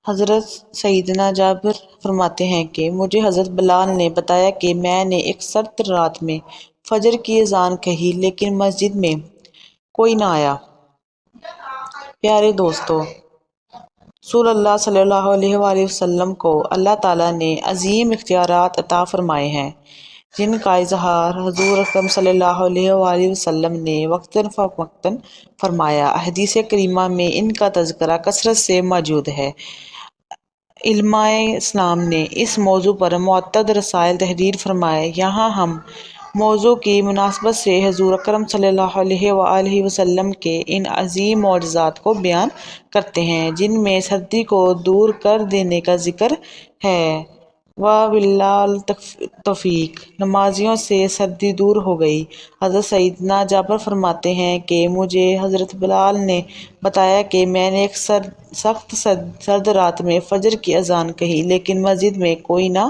حضرت سیدنا جابر فرماتے ہیں کہ مجھے حضرت بلال نے بتایا کہ میں نے ایک سرد رات میں فجر کی اذان کہی لیکن مسجد میں کوئی نہ آیا۔ پیارے دوستو، رسول اللہ صلی اللہ علیہ وآلہ وسلم کو اللہ تعالیٰ نے عظیم اختیارات عطا فرمائے ہیں، جن کا اظہار حضور اکرم صلی اللہ علیہ وآلہ وسلم نے وقتاً فوقتاً فرمایا۔ احادیث کریمہ میں ان کا تذکرہ کثرت سے موجود ہے۔ علمائے اسلام نے اس موضوع پر متعدد رسائل تحریر فرمائے۔ یہاں ہم موضوع کی مناسبت سے حضور اکرم صلی اللہ علیہ وآلہ وسلم کے ان عظیم معجزات کو بیان کرتے ہیں، جن میں سردی کو دور کر دینے کا ذکر ہے۔ وَبِاللَّهِ التوفیق، نمازیوں سے سردی دور ہو گئی۔ حضرت سیدنا جابر فرماتے ہیں کہ مجھے حضرت بلال نے بتایا کہ میں نے ایک سخت سرد رات میں فجر کی اذان کہی لیکن مسجد میں کوئی نہ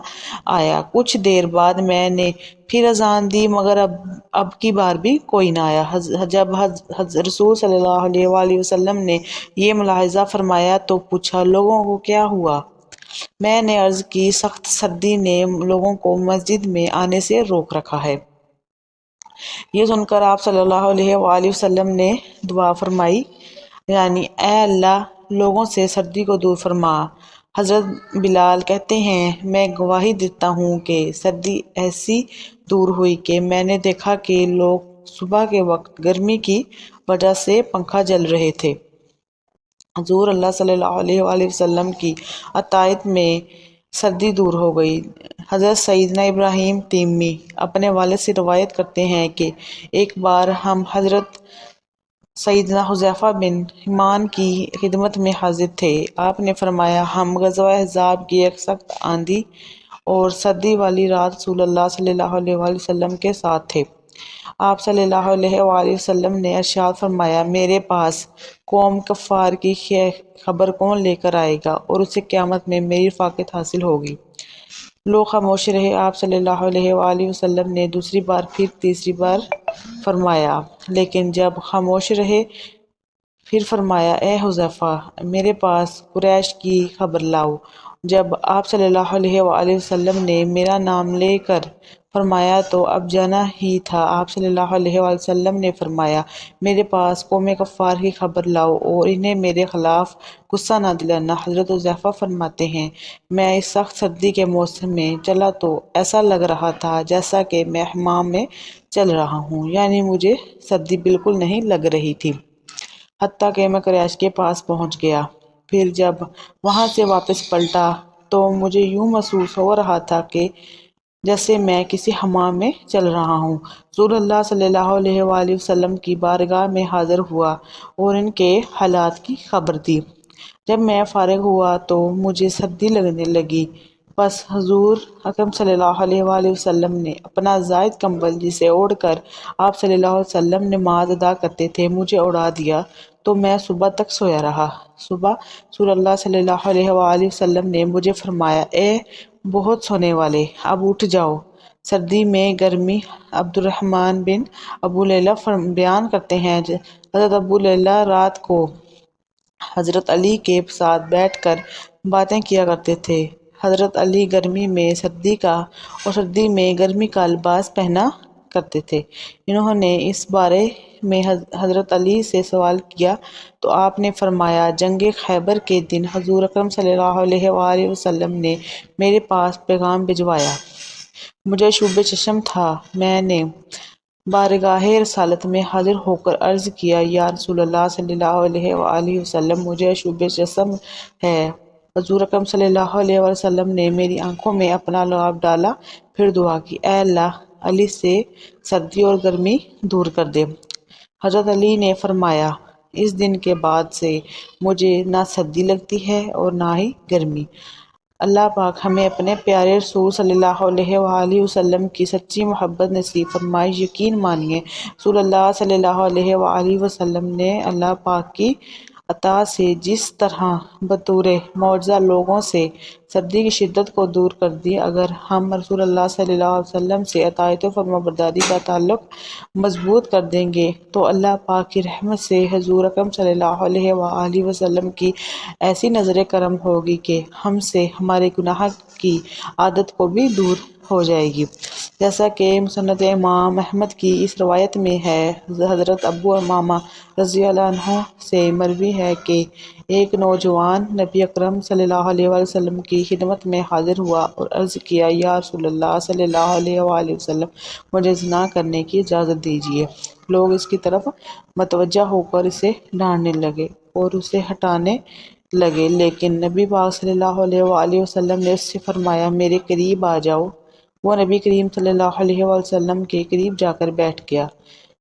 آیا۔ کچھ دیر بعد میں نے پھر اذان دی مگر اب کی بار بھی کوئی نہ آیا۔ جب رسول صلی اللہ علیہ وآلہ وسلم نے یہ ملاحظہ فرمایا تو پوچھا، لوگوں کو کیا ہوا؟ میں نے عرض کی، سخت سردی نے لوگوں کو مسجد میں آنے سے روک رکھا ہے۔ یہ سن کر آپ صلی اللہ علیہ وآلہ وسلم نے دعا فرمائی، یعنی اے اللہ، لوگوں سے سردی کو دور فرما۔ حضرت بلال کہتے ہیں، میں گواہی دیتا ہوں کہ سردی ایسی دور ہوئی کہ میں نے دیکھا کہ لوگ صبح کے وقت گرمی کی وجہ سے پنکھا جل رہے تھے۔ حضور اللہ صلی اللہ علیہ وآلہ وسلم کی اطاعت میں سردی دور ہو گئی۔ حضرت سیدنا ابراہیم تیمی اپنے والد سے روایت کرتے ہیں کہ ایک بار ہم حضرت سیدنا حذیفہ بن یمان کی خدمت میں حاضر تھے۔ آپ نے فرمایا، ہم غزوہ احزاب کی ایک سخت آندھی اور سردی والی رات رسول اللہ صلی اللہ علیہ وآلہ وسلم کے ساتھ تھے۔ آپ صلی اللہ علیہ وآلہ وسلم نے ارشاد فرمایا، میرے پاس قوم کفار کی خبر کون لے کر آئے گا اور اسے قیامت میں میری رفاقت حاصل ہوگی۔ لوگ خاموش رہے۔ آپ صلی اللہ علیہ وآلہ وسلم نے دوسری بار پھر تیسری بار فرمایا، لیکن جب خاموش رہے پھر فرمایا، اے حذیفہ، میرے پاس قریش کی خبر لاؤ۔ جب آپ صلی اللہ علیہ وآلہ وسلم نے میرا نام لے کر فرمایا تو اب جانا ہی تھا۔ آپ صلی اللہ علیہ وآلہ وسلم نے فرمایا، میرے پاس قوم کفار کی خبر لاؤ اور انہیں میرے خلاف غصہ نہ دلانا۔ حضرت حذیفہ فرماتے ہیں، میں اس سخت سردی کے موسم میں چلا تو ایسا لگ رہا تھا جیسا کہ میں حمام میں چل رہا ہوں، یعنی مجھے سردی بالکل نہیں لگ رہی تھی، حتیٰ کہ میں قریش کے پاس پہنچ گیا۔ پھر جب وہاں سے واپس پلٹا تو مجھے یوں محسوس ہو رہا تھا کہ جیسے میں کسی حمام میں چل رہا ہوں۔ رسول اللہ صلی اللہ علیہ وآلہ وسلم کی بارگاہ میں حاضر ہوا اور ان کے حالات کی خبر دی۔ جب میں فارغ ہوا تو مجھے سردی لگنے لگی، بس حضور اکرم صلی اللہ علیہ وآلہ وسلم نے اپنا زائد کمبل جسے اوڑھ کر آپ صلی اللہ علیہ وسلم نماز ادا کرتے تھے مجھے اڑا دیا تو میں صبح تک سویا رہا۔ صبح رسول اللہ صلی اللہ علیہ وآلہ وسلم نے مجھے فرمایا، اے بہت سونے والے، اب اٹھ جاؤ۔ سردی میں گرمی۔ عبد الرحمن بن ابو لیلہ بیان کرتے ہیں، حضرت ابو لیلہ رات کو حضرت علی کے ساتھ بیٹھ کر باتیں کیا کرتے تھے۔ حضرت علی گرمی میں سردی کا اور سردی میں گرمی کا لباس پہنا کرتے تھے۔ انہوں نے اس بارے میں حضرت علی سے سوال کیا تو آپ نے فرمایا، جنگ خیبر کے دن حضور اکرم صلی اللہ علیہ وآلہ وسلم نے میرے پاس پیغام بھجوایا۔ مجھے شوب چشم تھا۔ میں نے بارگاہ رسالت میں حاضر ہو کر عرض کیا، یا رسول اللہ صلی اللہ علیہ وآلہ وسلم، مجھے شوب چشم ہے۔ حضور اکرم صلی اللہ علیہ وآلہ وسلم نے میری آنکھوں میں اپنا لعاب ڈالا، پھر دعا کی، اے اللہ، علی سے سردی اور گرمی دور کر دے۔ حضرت علی نے فرمایا، اس دن کے بعد سے مجھے نہ سردی لگتی ہے اور نہ ہی گرمی۔ اللہ پاک ہمیں اپنے پیارے رسول صلی اللہ علیہ وآلہ وسلم کی سچی محبت نصیب فرمائے۔ یقین مانیے، رسول اللہ صلی اللہ علیہ وآلہ وسلم نے اللہ پاک کی عطا سے جس طرح بطور معجزہ لوگوں سے سردی کی شدت کو دور کر دی، اگر ہم رسول اللہ صلی اللہ علیہ وسلم سے اطاعت و فرمانبرداری کا تعلق مضبوط کر دیں گے تو اللہ پاک کی رحمت سے حضور اکرم صلی اللہ علیہ وآلہ وسلم کی ایسی نظر کرم ہوگی کہ ہم سے ہمارے گناہ کی عادت کو بھی دور ہو جائے گی۔ جیسا کہ مسند امام احمد کی اس روایت میں ہے، حضرت ابو امامہ رضی اللہ عنہ سے مروی ہے کہ ایک نوجوان نبی اکرم صلی اللہ علیہ وسلم کی خدمت میں حاضر ہوا اور عرض کیا، یا رسول اللہ صلی اللہ علیہ وآلہ وسلم، مجھے زنا کرنے کی اجازت دیجیے۔ لوگ اس کی طرف متوجہ ہو کر اسے ڈانٹنے لگے اور اسے ہٹانے لگے، لیکن نبی پاک صلی اللہ علیہ وآلہ وسلم نے اس سے فرمایا، میرے قریب آ جاؤ۔ وہ نبی کریم صلی اللہ علیہ وسلم کے قریب جا کر بیٹھ گیا۔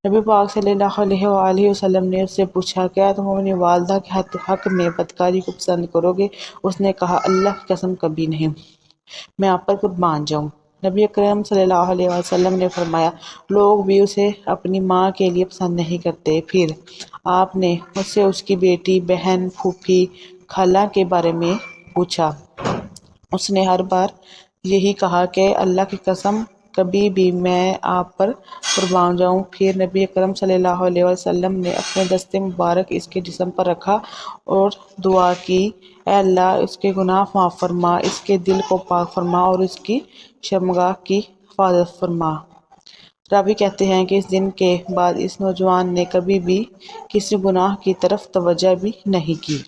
نبی پاک صلی اللہ علیہ وآلہ وسلم نے اس سے پوچھا، کیا تم اپنی والدہ کے حق میں بدکاری کو پسند کرو گے؟ اس نے کہا، اللہ کی قسم کبھی نہیں، میں آپ پر قربان جاؤں۔ نبی اکرم صلی اللہ علیہ وسلم نے فرمایا، لوگ بھی اسے اپنی ماں کے لیے پسند نہیں کرتے۔ پھر آپ نے اس سے اس کی بیٹی، بہن، پھوپھی، خالہ کے بارے میں پوچھا۔ اس نے ہر بار یہی کہا کہ اللہ کی قسم کبھی بھی میں آپ پر قربان جاؤں۔ پھر نبی اکرم صلی اللہ علیہ وسلم نے اپنے دست مبارک اس کے جسم پر رکھا اور دعا کی، اے اللہ اس کے گناہ معاف فرما، اس کے دل کو پاک فرما اور اس کی شرمگاہ کی حفاظت فرما۔ راوی کہتے ہیں کہ اس دن کے بعد اس نوجوان نے کبھی بھی کسی گناہ کی طرف توجہ بھی نہیں کی۔